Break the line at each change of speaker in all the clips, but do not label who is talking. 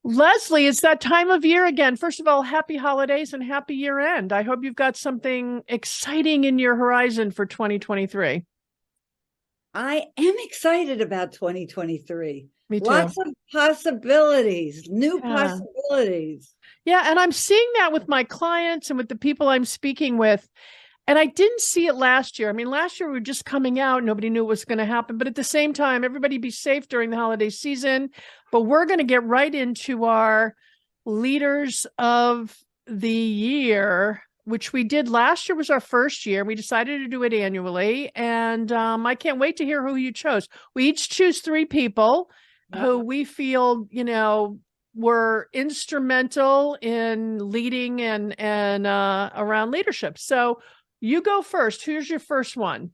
Leslie, it's that time of year again. First of all, happy holidays and happy year end. I hope you've got something exciting in your horizon for 2023.
I am excited about 2023.
Me too.
Lots of possibilities, new
Yeah.
possibilities.
Yeah. And I'm seeing that with my clients and with the people I'm speaking with. And I didn't see it last year. I mean, last year we were just coming out. Nobody knew what was going to happen. But at the same time, everybody be safe during the holiday season. But we're going to get right into our leaders of the year, which we did last year was our first year. We decided to do it annually. And I can't wait to hear who you chose. We each choose three people who we feel, were instrumental in leading and around leadership. So you go first. Who's your first one?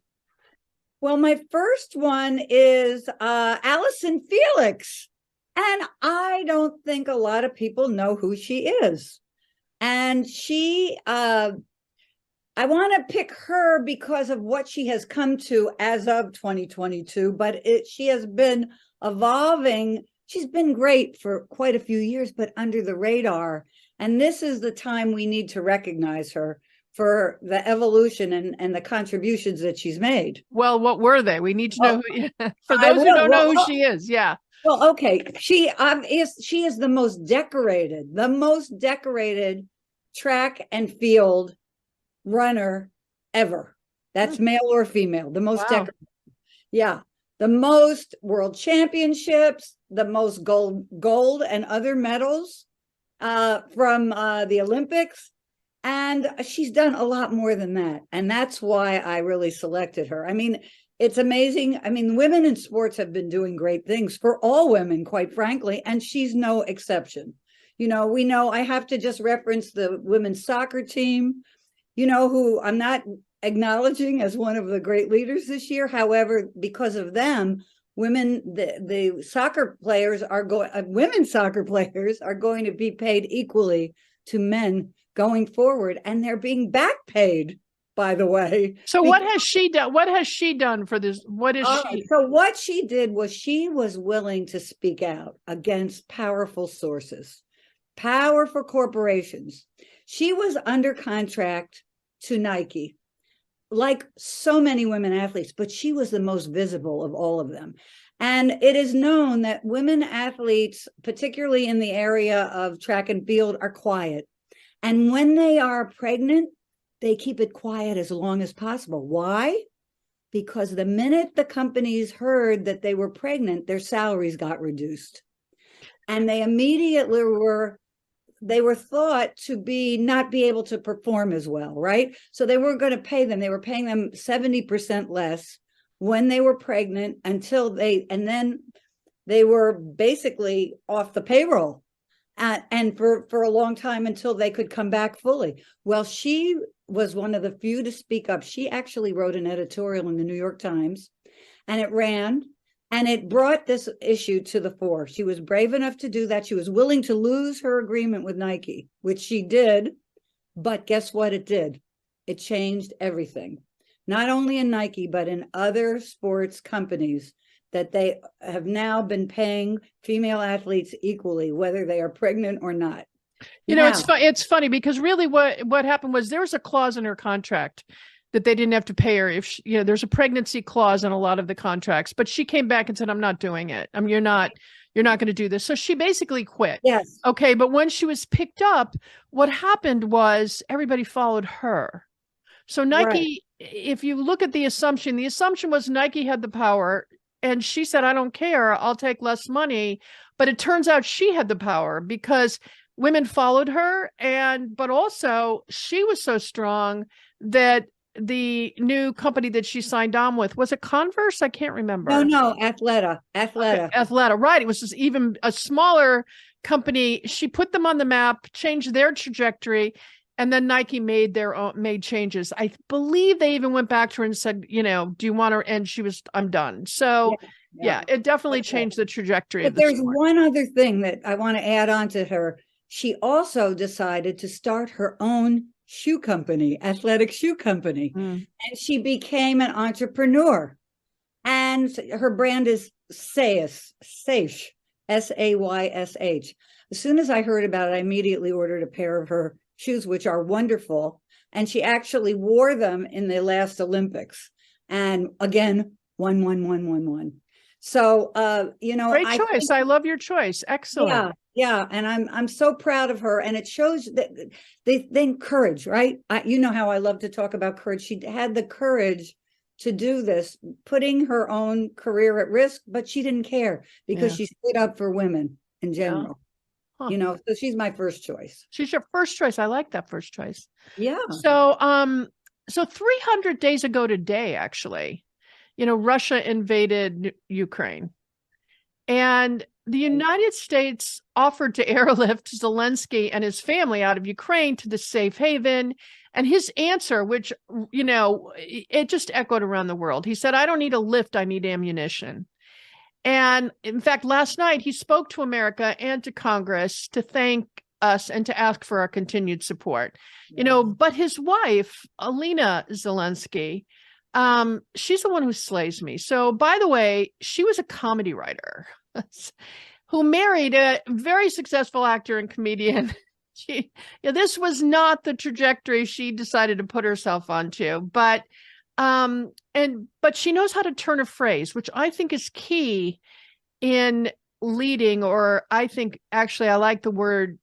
Well, my first one is Allison Felix. And I don't think a lot of people know who she is. And I want to pick her because of what she has come to as of 2022, but she has been evolving. She's been great for quite a few years, but under the radar. And this is the time we need to recognize her for the evolution and the contributions that she's made.
Well, what were they? We need to know for
I
those who don't know who
well,
she is. Yeah.
Well, okay. She is the most decorated track and field runner ever. That's male or female, the most
Wow.
decorated. Yeah. The most world championships, the most gold and other medals from the Olympics. And she's done a lot more than that. And that's why I really selected her. I mean, it's amazing. I mean, women in sports have been doing great things for all women, quite frankly, and she's no exception. We know I have to just reference the women's soccer team, who I'm not acknowledging as one of the great leaders this year. However, because of them, the soccer players women's soccer players are going to be paid equally to men going forward, and they're being back paid, by the way.
So what has she done? What has she done for this? What is she?
So what she did was she was willing to speak out against powerful sources, powerful corporations. She was under contract to Nike, like so many women athletes, but she was the most visible of all of them. And it is known that women athletes, particularly in the area of track and field, are quiet. And when they are pregnant, they keep it quiet as long as possible. Why? Because the minute the companies heard that they were pregnant, their salaries got reduced. And they immediately were thought to not be able to perform as well, right? So they weren't going to pay them. They were paying them 70% less when they were pregnant and then they were basically off the payroll. And for a long time until they could come back fully. Well, she was one of the few to speak up. She actually wrote an editorial in the New York Times, and it ran, and it brought this issue to the fore. She was brave enough to do that. She was willing to lose her agreement with Nike, which she did. But guess what it did? It changed everything, not only in Nike, but in other sports companies, that they have now been paying female athletes equally, whether they are pregnant or not.
It's funny because really what happened was there was a clause in her contract that they didn't have to pay her if there's a pregnancy clause in a lot of the contracts, but she came back and said, I'm not doing it. I mean, you're not going to do this. So she basically quit.
Yes.
Okay. But when she was picked up, what happened was everybody followed her. So Nike, if you look at the assumption was Nike had the power. And she said, I don't care. I'll take less money. But it turns out she had the power because women followed her. But also she was so strong that the new company that she signed on with, was it Converse? I can't remember.
No, Athleta.
Okay, Athleta. Right. It was just even a smaller company. She put them on the map, changed their trajectory. And then Nike made changes. I believe they even went back to her and said, do you want to? And she was, I'm done. So yeah, it definitely changed the trajectory.
But there's one other thing that I want to add on to her. She also decided to start her own shoe company, athletic shoe company. And she became an entrepreneur. And her brand is Saysh, Saysh, Saysh. As soon as I heard about it, I immediately ordered a pair of her shoes, which are wonderful. And she actually wore them in the last Olympics. And again, won. So,
Great choice. I love your choice. Excellent.
Yeah, and I'm so proud of her, and it shows that they then courage, right? You know how I love to talk about courage. She had the courage to do this, putting her own career at risk, but she didn't care because she stood up for women in general.
Huh.
So she's my first choice.
She's your first choice. I like that first choice.
Yeah.
So 300 days ago today, actually, Russia invaded Ukraine. And the United States offered to airlift Zelensky and his family out of Ukraine to the safe haven. And his answer, which, it just echoed around the world. He said, I don't need a lift, I need ammunition. And in fact, last night, he spoke to America and to Congress to thank us and to ask for our continued support. But his wife, Olena Zelensky, she's the one who slays me. So, by the way, she was a comedy writer who married a very successful actor and comedian. This was not the trajectory she decided to put herself onto, but she knows how to turn a phrase, which I think is key in leading, or I think actually I like the word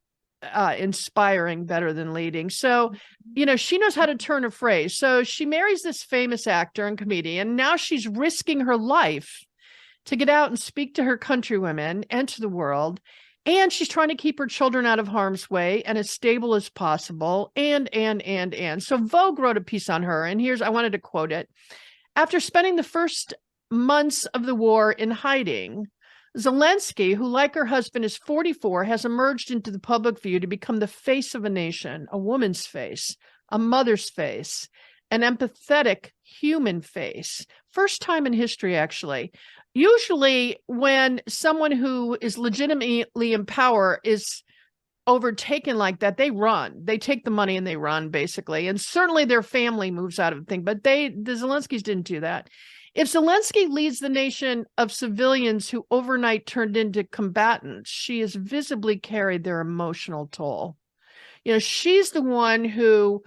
inspiring better than leading. So, she knows how to turn a phrase. So she marries this famous actor and comedian. Now she's risking her life to get out and speak to her countrywomen and to the world. And she's trying to keep her children out of harm's way and as stable as possible. And. So Vogue wrote a piece on her. And I wanted to quote it. After spending the first months of the war in hiding, Zelensky, who like her husband is 44, has emerged into the public view to become the face of a nation, a woman's face, a mother's face, an empathetic human face. First time in history, actually. Usually when someone who is legitimately in power is overtaken like that, they run. They take the money and they run, basically. And certainly their family moves out of the thing. But the Zelenskys didn't do that. If Zelensky leads the nation of civilians who overnight turned into combatants, she has visibly carried their emotional toll. She's the one who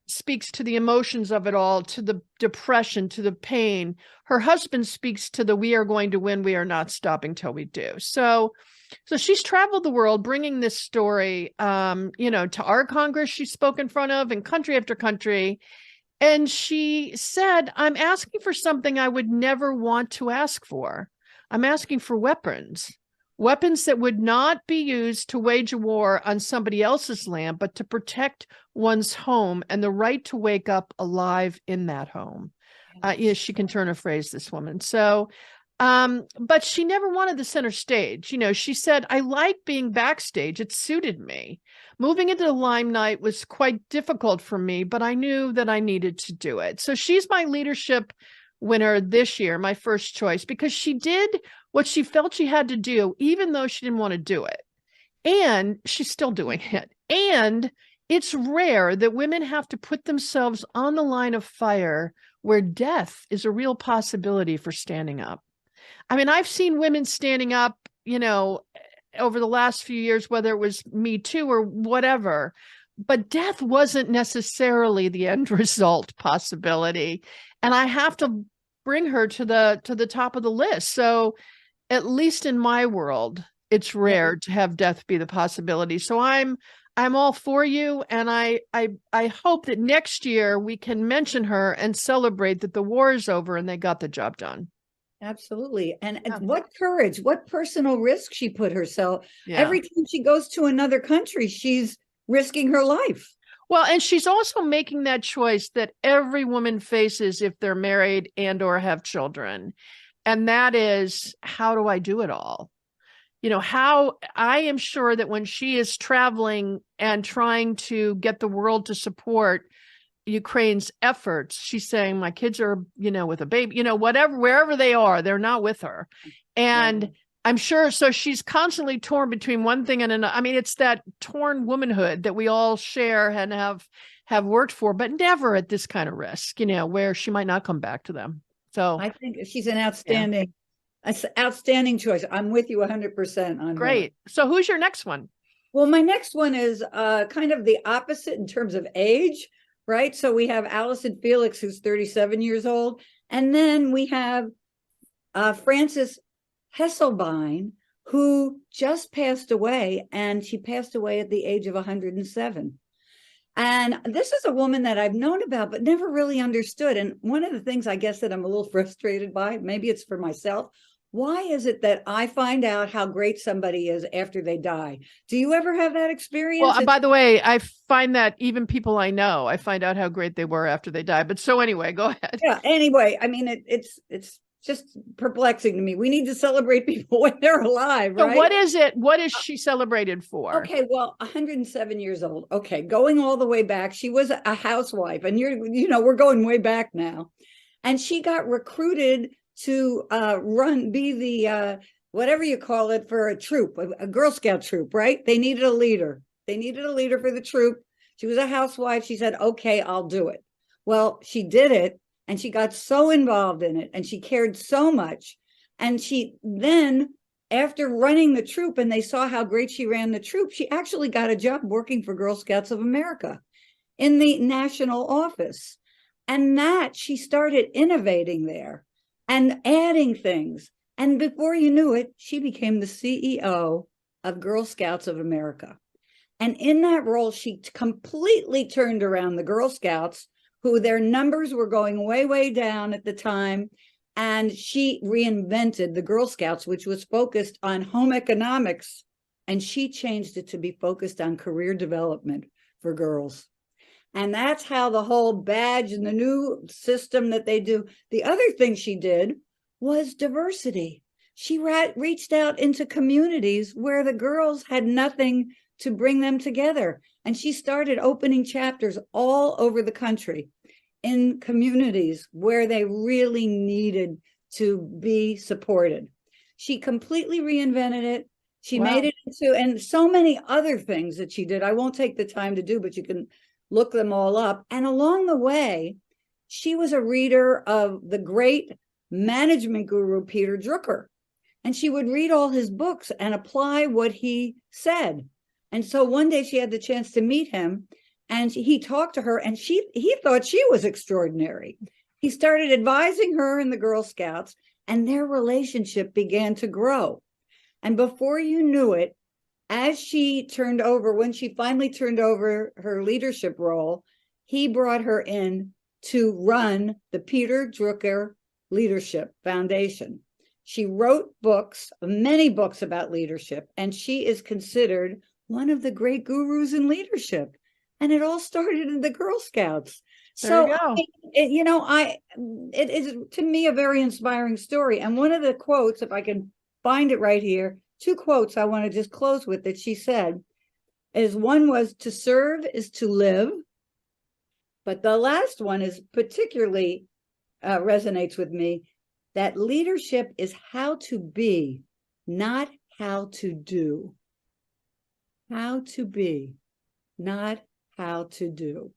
speaks to the emotions of it all, to the depression, to the pain. Her husband speaks to the we are going to win, we are not stopping till we do. So she's traveled the world bringing this story, to our Congress she spoke in front of, and country after country. And she said, I'm asking for something I would never want to ask for. I'm asking for weapons that would not be used to wage a war on somebody else's land, but to protect one's home and the right to wake up alive in that home. Yes, she can turn a phrase, this woman. So, but she never wanted the center stage. She said, I like being backstage. It suited me. Moving into the limelight was quite difficult for me, but I knew that I needed to do it. So she's my leadership winner this year, my first choice, because she did what she felt she had to do, even though she didn't want to do it. And she's still doing it. And it's rare that women have to put themselves on the line of fire where death is a real possibility for standing up. I mean, I've seen women standing up, over the last few years, whether it was Me Too or whatever, but death wasn't necessarily the end result possibility. And I have to bring her to the top of the list. So at least in my world, it's rare to have death be the possibility. So I'm all for you. And I hope that next year we can mention her and celebrate that the war is over and they got the job done.
Absolutely. And what courage, what personal risk she put herself. Every time she goes to another country, she's risking her life.
Well, and she's also making that choice that every woman faces if they're married and or have children. And that is, how do I do it all? How I am sure that when she is traveling and trying to get the world to support Ukraine's efforts, she's saying, my kids are, with a baby, whatever, wherever they are, they're not with her. And I'm sure, so she's constantly torn between one thing and another. I mean, it's that torn womanhood that we all share and have worked for, but never at this kind of risk, where she might not come back to them. So
I think she's an outstanding It's an outstanding choice. I'm with you 100% on her.
Great. So who's your next one?
Well, my next one is kind of the opposite in terms of age, right? So we have Allison Felix, who's 37 years old. And then we have Frances Hesselbein, who just passed away, and she passed away at the age of 107. And this is a woman that I've known about, but never really understood. And one of the things I guess that I'm a little frustrated by, maybe it's for myself, why is it that I find out how great somebody is after they die? Do you ever have that experience?
Well, by the way, I find that even people I know, I find out how great they were after they die. But so anyway, go ahead.
Yeah. Anyway, I mean, it's just perplexing to me. We need to celebrate people when they're alive, right?
So what is it? What is she celebrated for?
Okay, well, 107 years old. Okay, going all the way back, she was a housewife, and we're going way back now. And she got recruited to be the whatever you call it, for a troop, a Girl Scout troop, right? They needed a leader. They needed a leader for the troop. She was a housewife. She said, okay, I'll do it. Well, she did it, and she got so involved in it, and she cared so much. And she then, after running the troop, and they saw how great she ran the troop, she actually got a job working for Girl Scouts of America in the national office. And that she started innovating there and adding things. And before you knew it, she became the CEO of Girl Scouts of America. And in that role, she completely turned around the Girl Scouts, who their numbers were going way, way down at the time. And she reinvented the Girl Scouts, which was focused on home economics. And she changed it to be focused on career development for girls. And that's how the whole badge and the new system that they do. The other thing she did was diversity. She reached out into communities where the girls had nothing to bring them together. And she started opening chapters all over the country in communities where they really needed to be supported. She completely reinvented it. She made it into, and so many other things that she did. I won't take the time to do, but you can look them all up. And along the way, she was a reader of the great management guru, Peter Drucker. And she would read all his books and apply what he said. And so one day she had the chance to meet him, and he talked to her, and he thought she was extraordinary. He started advising her in the Girl Scouts, and their relationship began to grow. And before you knew it, as when she finally turned over her leadership role, he brought her in to run the Peter Drucker Leadership Foundation. She wrote many books about leadership, and she is considered one of the great gurus in leadership. And it all started in the Girl Scouts. So, it is to me a very inspiring story. And one of the quotes, if I can find it right here, 2 quotes I want to just close with that she said one was, to serve is to live. But the last one is particularly resonates with me, that leadership is how to be, not how to do. How to be, not how to do.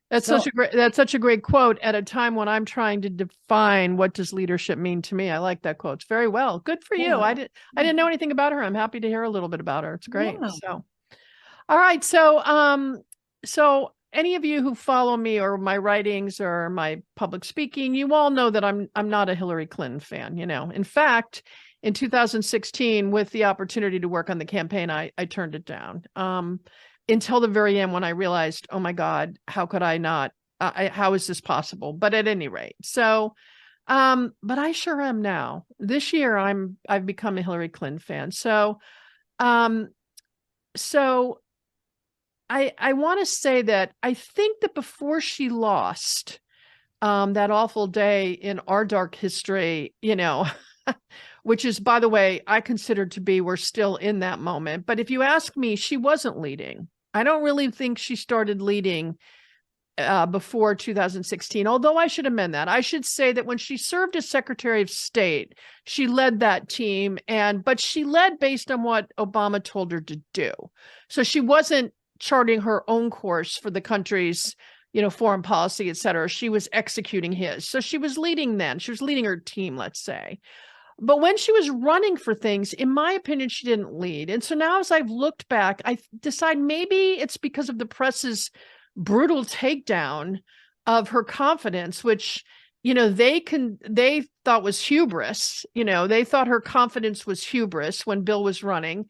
That's such a great quote at a time when I'm trying to define what does leadership mean to me. I like that quote. It's very well. Good for you. I didn't know anything about her. I'm happy to hear a little bit about her. It's great. Yeah. So, all right. So any of you who follow me or my writings or my public speaking, you all know that I'm not a Hillary Clinton fan. In fact, in 2016, with the opportunity to work on the campaign, I turned it down. Until the very end, when I realized, oh my God, how could I not? How is this possible? But at any rate, but I sure am now. This year, I've become a Hillary Clinton fan. So I want to say that I think that before she lost that awful day in our dark history, which is, by the way, I consider to be, we're still in that moment. But if you ask me, she wasn't leading. I don't really think she started leading before 2016, although I should amend that. I should say that when she served as Secretary of State, she led that team, but she led based on what Obama told her to do. So she wasn't charting her own course for the country's, foreign policy, et cetera. She was executing his. So she was leading then. She was leading her team, let's say. But when she was running for things, in my opinion, she didn't lead. And so now as I've looked back, I decide maybe it's because of the press's brutal takedown of her confidence, which, they thought was hubris. They thought her confidence was hubris when Bill was running.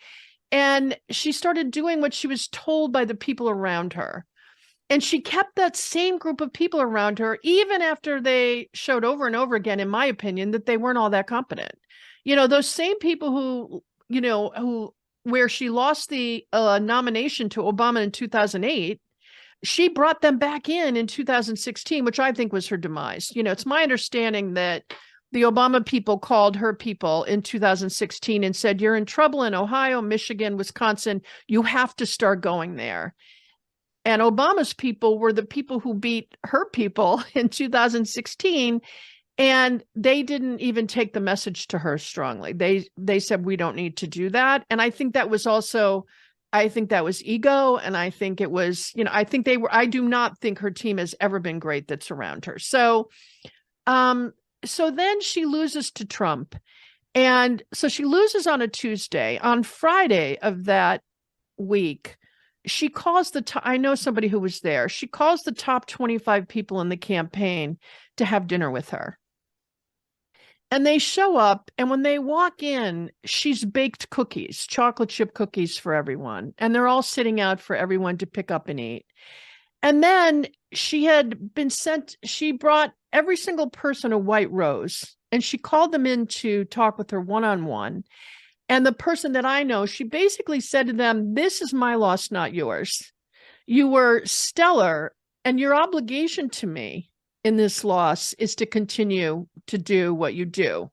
And she started doing what she was told by the people around her. And she kept that same group of people around her, even after they showed over and over again, in my opinion, that they weren't all that competent. Those same people where she lost the nomination to Obama in 2008, she brought them back in 2016, which I think was her demise. It's my understanding that the Obama people called her people in 2016 and said, you're in trouble in Ohio, Michigan, Wisconsin. You have to start going there. And Obama's people were the people who beat her people in 2016. And they didn't even take the message to her strongly. They said, we don't need to do that. And I think that was ego. And I think it was, I do not think her team has ever been great that's around her. So then she loses to Trump. And so she loses on a Tuesday. On Friday of that week, she calls I know somebody who was there. She calls the top 25 people in the campaign to have dinner with her. And they show up, and when they walk in, she's baked cookies, chocolate chip cookies for everyone. And they're all sitting out for everyone to pick up and eat. And then she brought every single person a white rose, and she called them in to talk with her one-on-one. And the person that I know, she basically said to them, this is my loss, not yours. You were stellar, and your obligation to me in this loss is to continue to do what you do.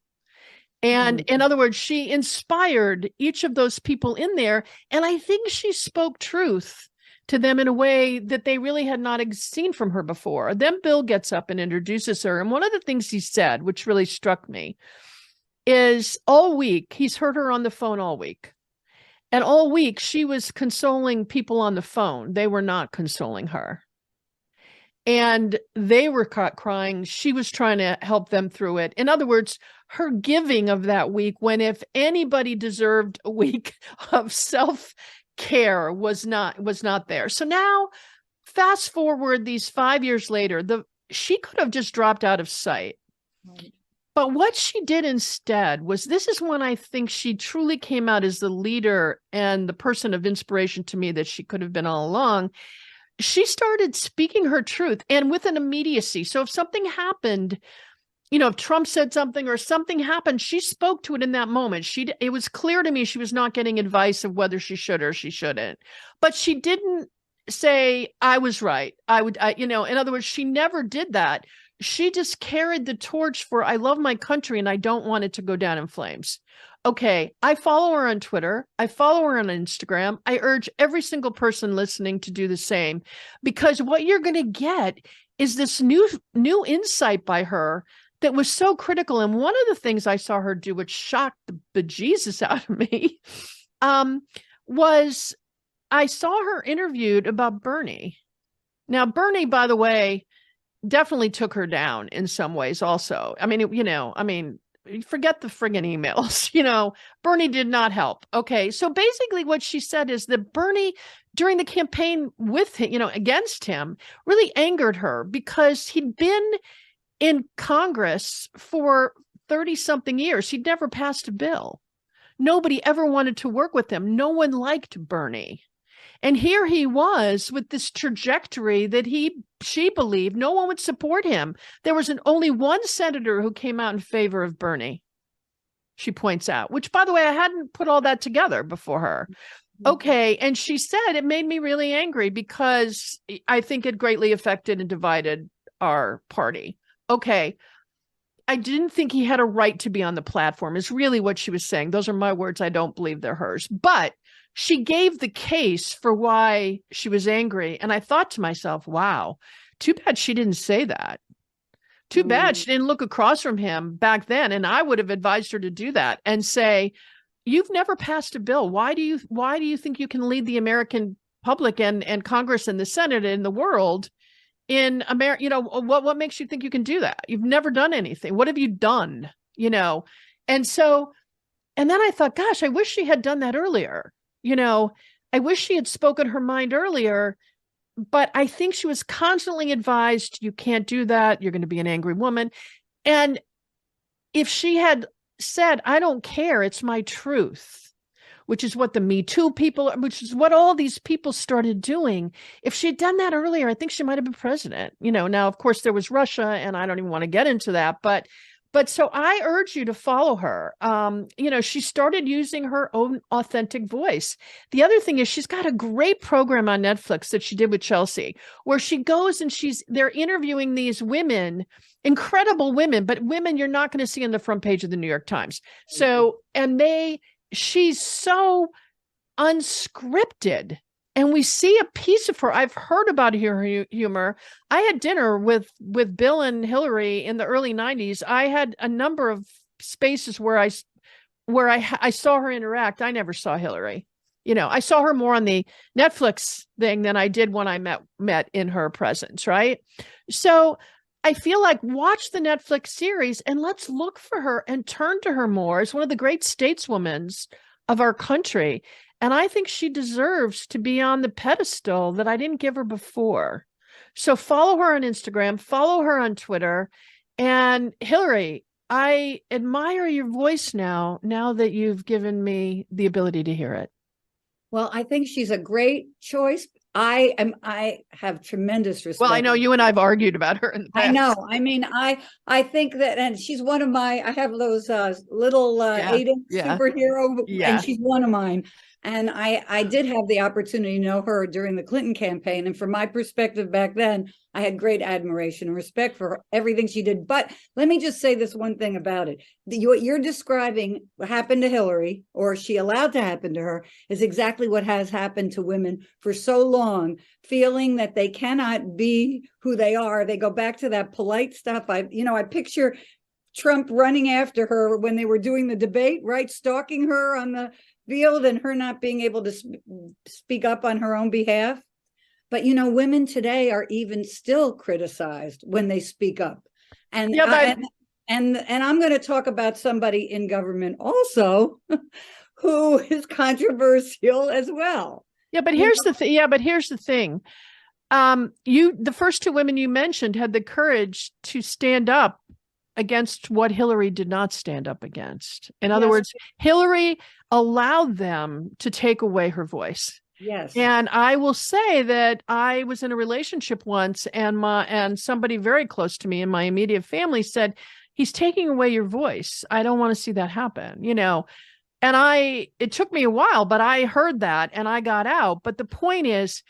And in other words, she inspired each of those people in there. And I think she spoke truth to them in a way that they really had not seen from her before. Then Bill gets up and introduces her. And one of the things he said, which really struck me, is all week, he's heard her on the phone all week. And all week, she was consoling people on the phone. They were not consoling her. And they were caught crying. She was trying to help them through it. In other words, her giving of that week, when if anybody deserved a week of self-care, was not there. So now, fast forward these 5 years later, she could have just dropped out of sight. Right. But what she did instead was, this is when I think she truly came out as the leader and the person of inspiration to me that she could have been all along. She started speaking her truth, and with an immediacy. So if something happened, if Trump said something or something happened, she spoke to it in that moment. It was clear to me she was not getting advice of whether she should or she shouldn't. But she didn't say, I was right. in other words, she never did that. She just carried the torch for, I love my country and I don't want it to go down in flames. Okay, I follow her on Twitter. I follow her on Instagram. I urge every single person listening to do the same, because what you're going to get is this new insight by her that was so critical. And one of the things I saw her do, which shocked the bejesus out of me, was I saw her interviewed about Bernie. Now, Bernie, by the way, definitely took her down in some ways also. Forget the friggin' emails, Bernie did not help. Okay. So basically what she said is that Bernie, during the campaign with him, against him, really angered her because he'd been in Congress for 30 something years. He'd never passed a bill. Nobody ever wanted to work with him. No one liked Bernie. And here he was with this trajectory that she believed no one would support him. There was only one senator who came out in favor of Bernie, she points out, which, by the way, I hadn't put all that together before her. Okay. And she said, it made me really angry because I think it greatly affected and divided our party. Okay. I didn't think he had a right to be on the platform, is really what she was saying. Those are my words. I don't believe they're hers. But she gave the case for why she was angry. And I thought to myself, wow, too bad she didn't say that. Too bad she didn't look across from him back then. And I would have advised her to do that and say, you've never passed a bill. Why do you think you can lead the American public and Congress and the Senate and the world in America? What makes you think you can do that? You've never done anything. What have you done? And so, and then I thought, gosh, I wish she had done that earlier. I wish she had spoken her mind earlier, but I think she was constantly advised, you can't do that. You're going to be an angry woman. And if she had said, I don't care, it's my truth, which is what the Me Too people, which is what all these people started doing. If she'd done that earlier, I think she might have been president. Now, of course, there was Russia, and I don't even want to get into that, but so I urge you to follow her. She started using her own authentic voice. The other thing is she's got a great program on Netflix that she did with Chelsea, where she goes and they're interviewing these women, incredible women, but women you're not going to see on the front page of the New York Times. So, and she's so unscripted. And we see a piece of her. I've heard about her humor. I had dinner with Bill and Hillary in the early 90s. I had a number of spaces where I saw her interact. I never saw Hillary. I saw her more on the Netflix thing than I did when I met in her presence, right? So I feel like watch the Netflix series and let's look for her and turn to her more as one of the great stateswomen of our country. And I think she deserves to be on the pedestal that I didn't give her before. So follow her on Instagram, follow her on Twitter. And Hillary, I admire your voice now that you've given me the ability to hear it.
Well, I think she's a great choice. I have tremendous respect.
Well, I know you and I've argued about her in the past.
I know. I mean, I think that, and she's one of I have those little Aiden superhero, and she's one of mine. And I did have the opportunity to know her during the Clinton campaign. And from my perspective back then, I had great admiration and respect for her, everything she did. But let me just say this one thing about it. What you're describing, what happened to Hillary, or she allowed to happen to her, is exactly what has happened to women for so long, feeling that they cannot be who they are. They go back to that polite stuff. I picture Trump running after her when they were doing the debate, right? Stalking her on the field and her not being able to speak up on her own behalf. But, women today are even still criticized when they speak up. And and I'm going to talk about somebody in government also who is controversial as well.
Yeah, but here's the thing. The first two women you mentioned had the courage to stand up against what Hillary did not stand up against. In other words, Hillary allowed them to take away her voice.
Yes.
And I will say that I was in a relationship once, and somebody very close to me in my immediate family said, he's taking away your voice. I don't want to see that happen, And it took me a while, but I heard that and I got out. But the point is,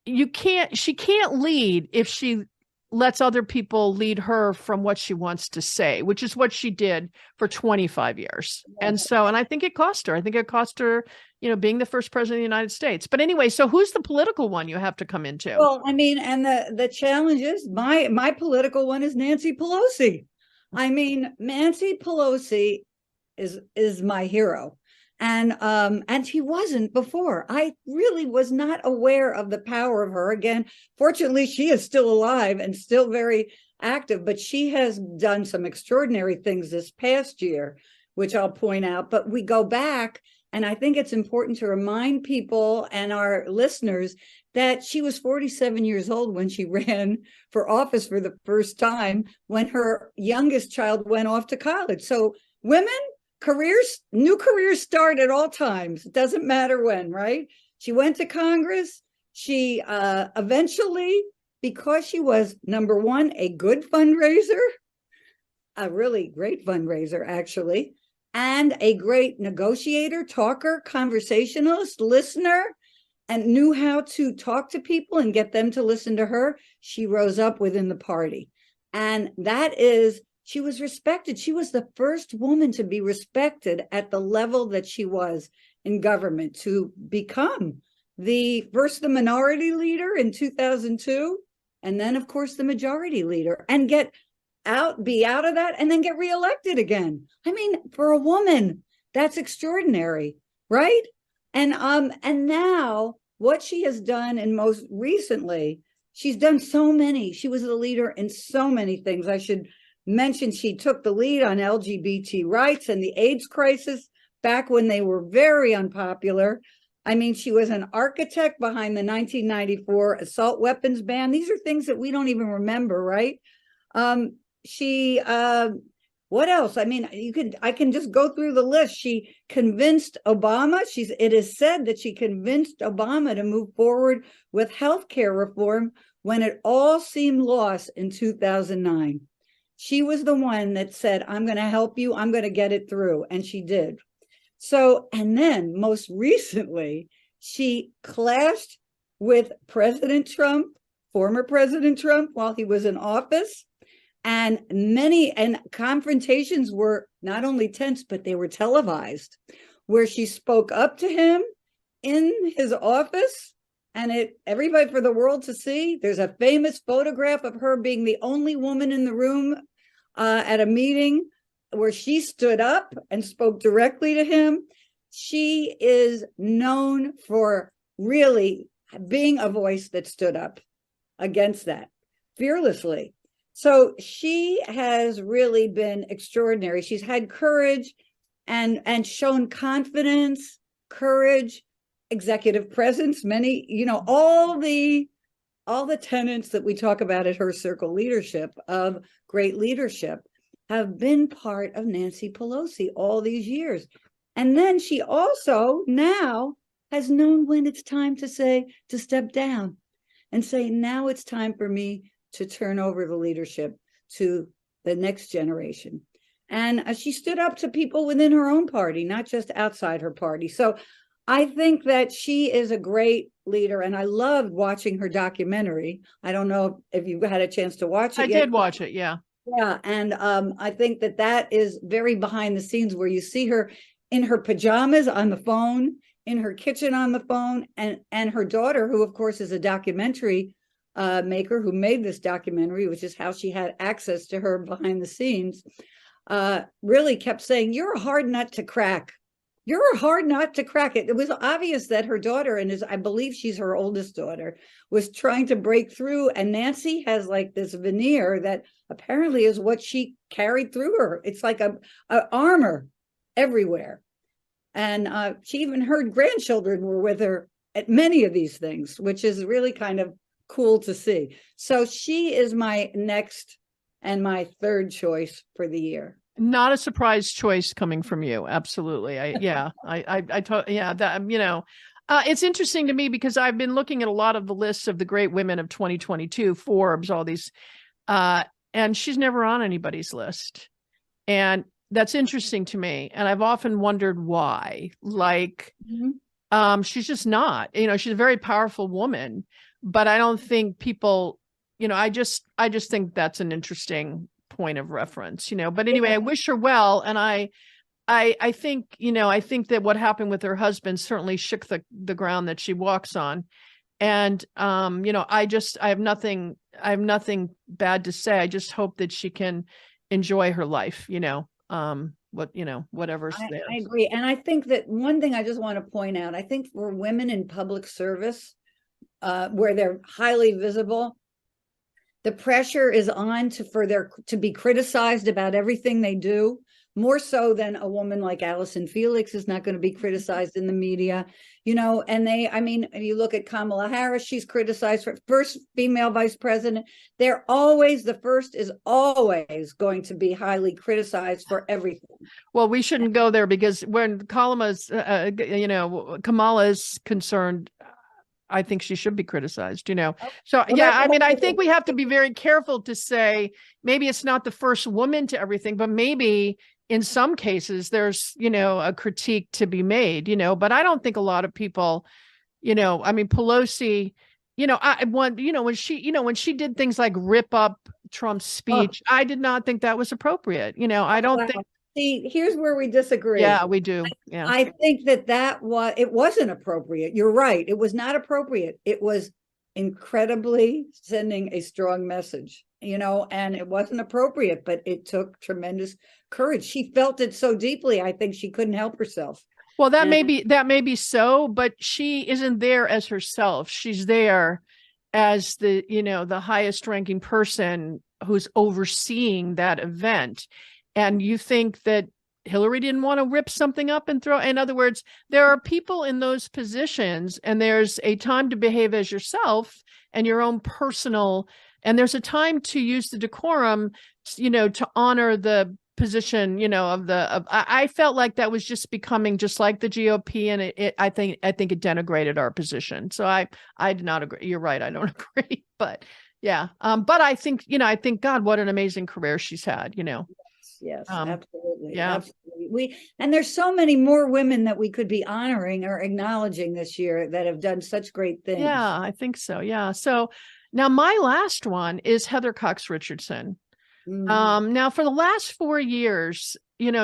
she can't lead if she lets other people lead her from what she wants to say, which is what she did for 25 years. And I think it cost her. I think it cost her, being the first president of the United States. But anyway, so who's the political one you have to come into?
Well, I mean, and the challenge is my political one is Nancy Pelosi. I mean, Nancy Pelosi is my hero. And he wasn't before. I really was not aware of the power of her. Again, fortunately, she is still alive and still very active, but she has done some extraordinary things this past year, which I'll point out. But we go back, and I think it's important to remind people and our listeners that she was 47 years old when she ran for office for the first time, when her youngest child went off to college. So women, new careers start at all times. It doesn't matter when, right? She went to Congress. She eventually, because she was, number one, a good fundraiser, a really great fundraiser, actually, and a great negotiator, talker, conversationalist, listener, and knew how to talk to people and get them to listen to her, she rose up within the party. And she was respected. She was the first woman to be respected at the level that she was in government, to become the minority leader in 2002, and then, of course, the majority leader, and be out of that, and then get reelected again. I mean, for a woman, that's extraordinary, right? And now what she has done, and most recently, she's done so many. She was the leader in so many things. I should mentioned she took the lead on LGBT rights and the AIDS crisis back when they were very unpopular. I mean, she was an architect behind the 1994 assault weapons ban. These are things that we don't even remember, right? She what else? I mean, I can just go through the list. She convinced Obama. It is said that she convinced Obama to move forward with healthcare reform when it all seemed lost in 2009. She was the one that said, I'm going to help you. I'm going to get it through. And she did. So, and then most recently, she clashed with President Trump, former President Trump, while he was in office. And confrontations were not only tense, but they were televised, where she spoke up to him in his office, and everybody for the world to see. There's a famous photograph of her being the only woman in the room at a meeting where she stood up and spoke directly to him. She is known for really being a voice that stood up against that fearlessly. So she has really been extraordinary. She's had courage and shown confidence, courage, executive presence, all the tenets that we talk about at Her Circle Leadership of great leadership have been part of Nancy Pelosi all these years. And then she also now has known when it's time to step down and say, now it's time for me to turn over the leadership to the next generation. And she stood up to people within her own party, not just outside her party. So I think that she is a great leader, and I loved watching her documentary. I don't know if you had a chance to watch it yet.
I did watch it, yeah.
Yeah, and I think that is very behind the scenes, where you see her in her pajamas on the phone, in her kitchen on the phone, and her daughter, who of course is a documentary maker who made this documentary, which is how she had access to her behind the scenes, really kept saying, you're a hard nut to crack. You're a hard nut to crack. It was obvious that her daughter, and I believe she's her oldest daughter, was trying to break through. And Nancy has like this veneer that apparently is what she carried through her. It's like a armor everywhere. And she even heard grandchildren were with her at many of these things, which is really kind of cool to see. So she is my next and my third choice for the year.
Not a surprise choice coming from you. Absolutely. It's interesting to me because I've been looking at a lot of the lists of the great women of 2022, Forbes, all these, and she's never on anybody's list. And that's interesting to me. And I've often wondered why. Like, she's just not, she's a very powerful woman, but I don't think people, I just think that's an interesting point of reference, but anyway, I wish her well. And I think, I think that what happened with her husband certainly shook the ground that she walks on. And, I have nothing bad to say. I just hope that she can enjoy her life, whatever's there.
I agree. And I think that one thing I just want to point out, I think for women in public service, where they're highly visible, the pressure is on to be criticized about everything they do, more so than a woman like Allison Felix is not going to be criticized in the media, and you look at Kamala Harris, she's criticized for first female vice president. The first is always going to be highly criticized for everything.
Well, we shouldn't go there, because when Kamala is concerned, I think she should be criticized, So, I think we have to be very careful to say, maybe it's not the first woman to everything, but maybe in some cases there's, a critique to be made, but I don't think a lot of people, Pelosi, when she did things like rip up Trump's speech, I did not think that was appropriate. I don't think.
See, here's where we disagree.
Yeah, we do. Yeah.
I think it wasn't appropriate. You're right. It was not appropriate. It was incredibly sending a strong message, and it wasn't appropriate, but it took tremendous courage. She felt it so deeply. I think she couldn't help herself.
Well, that may be so, but she isn't there as herself. She's there as the, the highest ranking person who's overseeing that event. And you think that Hillary didn't want to rip something up and throw, in other words, there are people in those positions, and there's a time to behave as yourself and your own personal, and there's a time to use the decorum, to honor the position, I felt like that was just becoming just like the GOP, and I think it denigrated our position. So I did not agree. You're right. I don't agree, but yeah. But I think, God, what an amazing career she's had,
Yes, absolutely.
Yeah.
Absolutely. And there's so many more women that we could be honoring or acknowledging this year that have done such great things.
Yeah, I think so. Yeah. So now my last one is Heather Cox Richardson. Now for the last 4 years,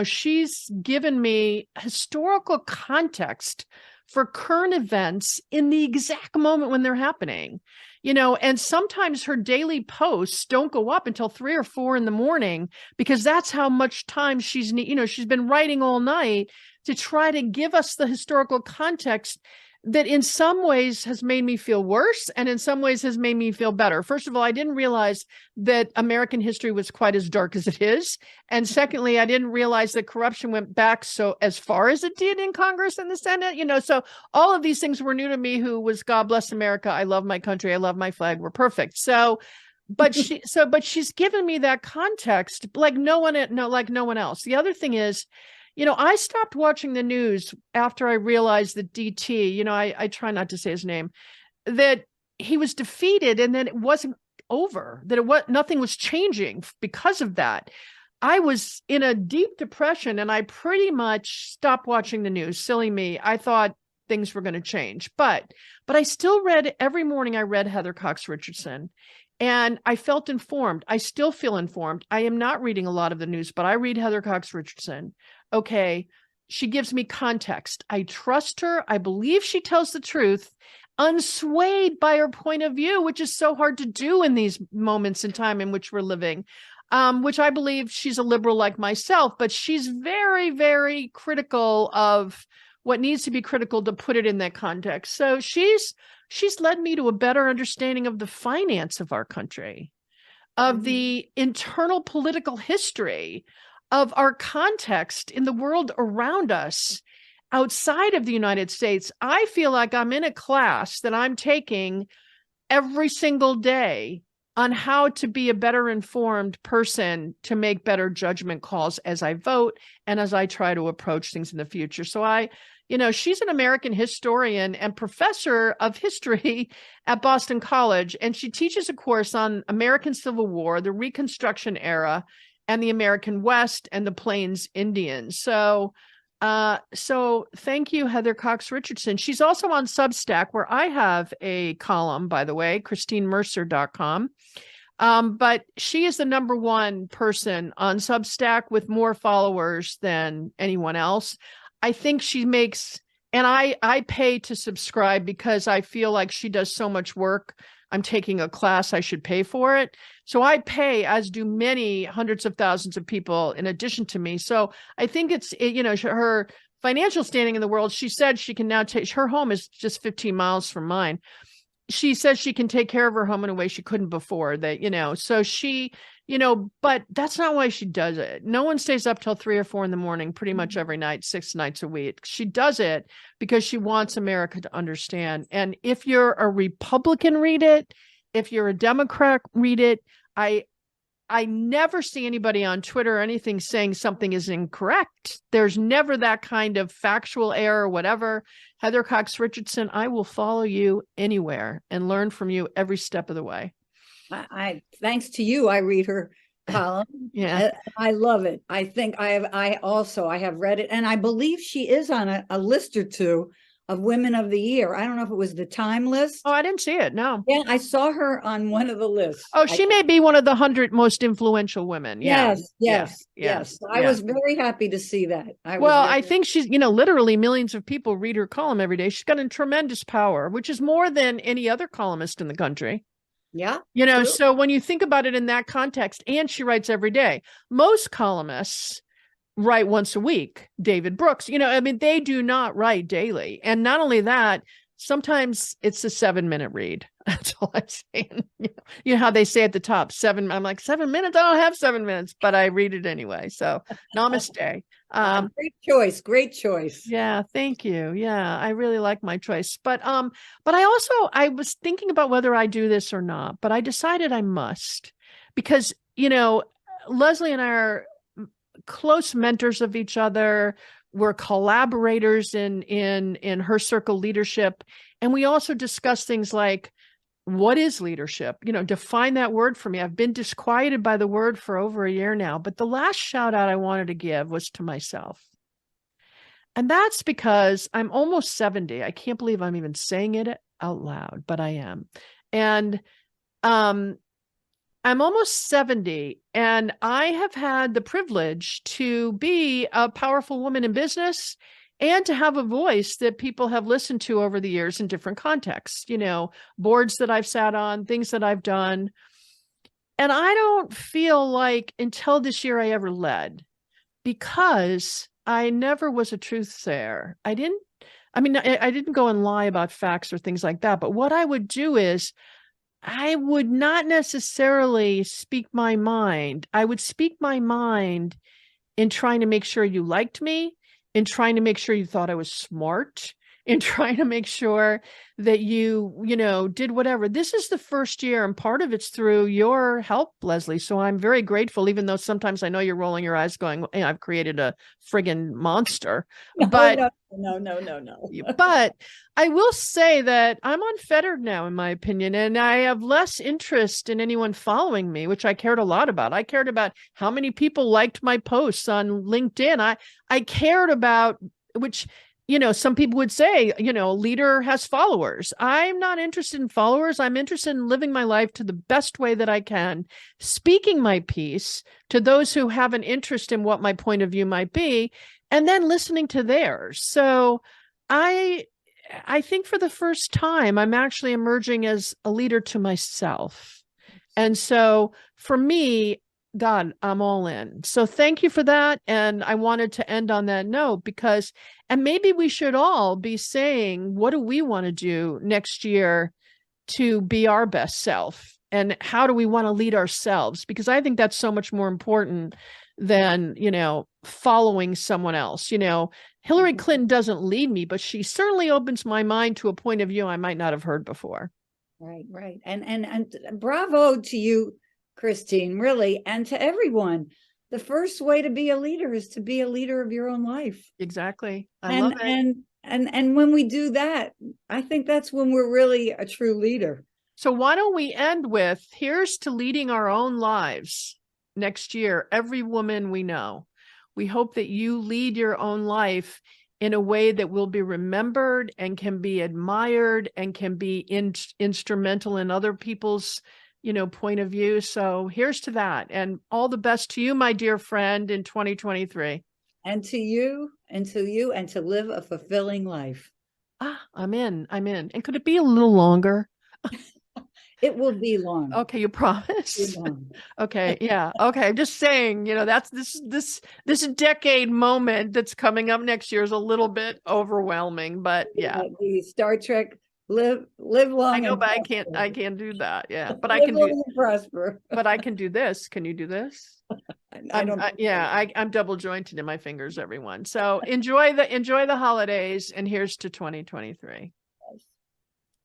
she's given me historical context for current events in the exact moment when they're happening, and sometimes her daily posts don't go up until 3 or 4 in the morning, because that's how much time she's been writing all night to try to give us the historical context that in some ways has made me feel worse and in some ways has made me feel better. First of all, I didn't realize that American history was quite as dark as it is. And secondly, I didn't realize that corruption went back so as far as it did in Congress and the Senate, so all of these things were new to me, who was God bless America. I love my country. I love my flag. We're perfect. But she's given me that context like no one else. The other thing is, I stopped watching the news after I realized that DT, I try not to say his name, that he was defeated and then it wasn't over, that nothing was changing because of that. I was in a deep depression and I pretty much stopped watching the news. Silly me. I thought things were going to change, but I still read every morning. I read Heather Cox Richardson. And I felt informed. I still feel informed. I am not reading a lot of the news, but I read Heather Cox Richardson. Okay, she gives me context. I trust her. I believe she tells the truth, unswayed by her point of view, which is so hard to do in these moments in time in which we're living, which I believe she's a liberal like myself, but she's very, very critical of what needs to be critical to put it in that context. So she's led me to a better understanding of the finance of our country, of the internal political history, of our context in the world around us outside of the United States. I feel like I'm in a class that I'm taking every single day on how to be a better informed person to make better judgment calls as I vote and as I try to approach things in the future. So she's an American historian and professor of history at Boston College, and she teaches a course on American Civil War, the Reconstruction era, and the American West and the Plains Indians. So thank you, Heather Cox Richardson. She's also on Substack, where I have a column, by the way, ChristineMerser.com. But she is the number one person on Substack with more followers than anyone else. I think she makes, and I pay to subscribe because I feel like she does so much work. I'm taking a class, I should pay for it. So I pay, as do many hundreds of thousands of people in addition to me. So I think it's, her financial standing in the world. She said she can now take, her home is just 15 miles from mine. She says she can take care of her home in a way she couldn't before, that, so she, but that's not why she does it. No one stays up till 3 or 4 in the morning, pretty much every night, 6 nights a week. She does it because she wants America to understand. And if you're a Republican, read it. If you're a Democrat, read it. I never see anybody on Twitter or anything saying something is incorrect. There's never that kind of factual error or whatever. Heather Cox Richardson, I will follow you anywhere and learn from you every step of the way.
I thanks to you, I read her column.
Yeah,
I love it. I think I have read it, and I believe she is on a list or two of Women of the Year. I don't know if it was the Time list.
Oh, I didn't see it. No.
Yeah, I saw her on one of the lists.
Oh, she may be one of the 100 most influential women. Yeah.
Yes. I was very happy to see that.
I think she's, literally millions of people read her column every day. She's got a tremendous power, which is more than any other columnist in the country.
Yeah.
True. So when you think about it in that context, and she writes every day, most columnists write once a week. David Brooks, they do not write daily. And not only that, sometimes it's a 7-minute read. That's all I'm saying. You know how they say at the top, I'm like, 7 minutes? I don't have 7 minutes, but I read it anyway. So namaste.
Great choice. Great choice.
Yeah, thank you. Yeah, I really like my choice. But I was thinking about whether I do this or not, but I decided I must because, Leslie and I are close mentors of each other. We're collaborators in her circle leadership. And we also discuss things like, what is leadership? Define that word for me. I've been disquieted by the word for over a year now, but the last shout out I wanted to give was to myself. And that's because I'm almost 70. I can't believe I'm even saying it out loud, but I am. And I'm almost 70, and I have had the privilege to be a powerful woman in business and to have a voice that people have listened to over the years in different contexts, boards that I've sat on, things that I've done. And I don't feel like until this year I ever led, because I never was a truth sayer. I didn't go and lie about facts or things like that. But what I would do is I would not necessarily speak my mind. I would speak my mind in trying to make sure you liked me, in trying to make sure you thought I was smart, in trying to make sure that you did whatever. This is the first year, and part of it's through your help, Leslie. So I'm very grateful, even though sometimes I know you're rolling your eyes going, hey, I've created a friggin' monster.
No.
But I will say that I'm unfettered now, in my opinion, and I have less interest in anyone following me, which I cared a lot about. I cared about how many people liked my posts on LinkedIn. I cared about, which, some people would say, a leader has followers. I'm not interested in followers. I'm interested in living my life to the best way that I can, speaking my piece to those who have an interest in what my point of view might be, and then listening to theirs. So I think for the first time, I'm actually emerging as a leader to myself. And so for me, God, I'm all in. So thank you for that. And I wanted to end on that note and maybe we should all be saying, what do we want to do next year to be our best self? And how do we want to lead ourselves? Because I think that's so much more important than, following someone else. Hillary Clinton doesn't lead me, but she certainly opens my mind to a point of view I might not have heard before.
Right. And bravo to you, Christine, really, and to everyone. The first way to be a leader is to be a leader of your own life.
Exactly. I love it.
And when we do that, I think that's when we're really a true leader.
So why don't we end with, here's to leading our own lives next year, every woman we know. We hope that you lead your own life in a way that will be remembered and can be admired and can be instrumental in other people's point of view. So here's to that. And all the best to you, my dear friend, in 2023.
And to you, and to live a fulfilling life.
I'm in. And could it be a little longer?
It will be long.
Okay, you promise? Okay, yeah. Okay, I'm just saying, that's this decade moment that's coming up next year is a little bit overwhelming, but yeah.
The Star Trek live long.
I know, but I can't do that. Yeah, but I can do
prosper.
But I can do this. Can you do this? I'm double jointed in my fingers, everyone. So enjoy the holidays, and here's to 2023.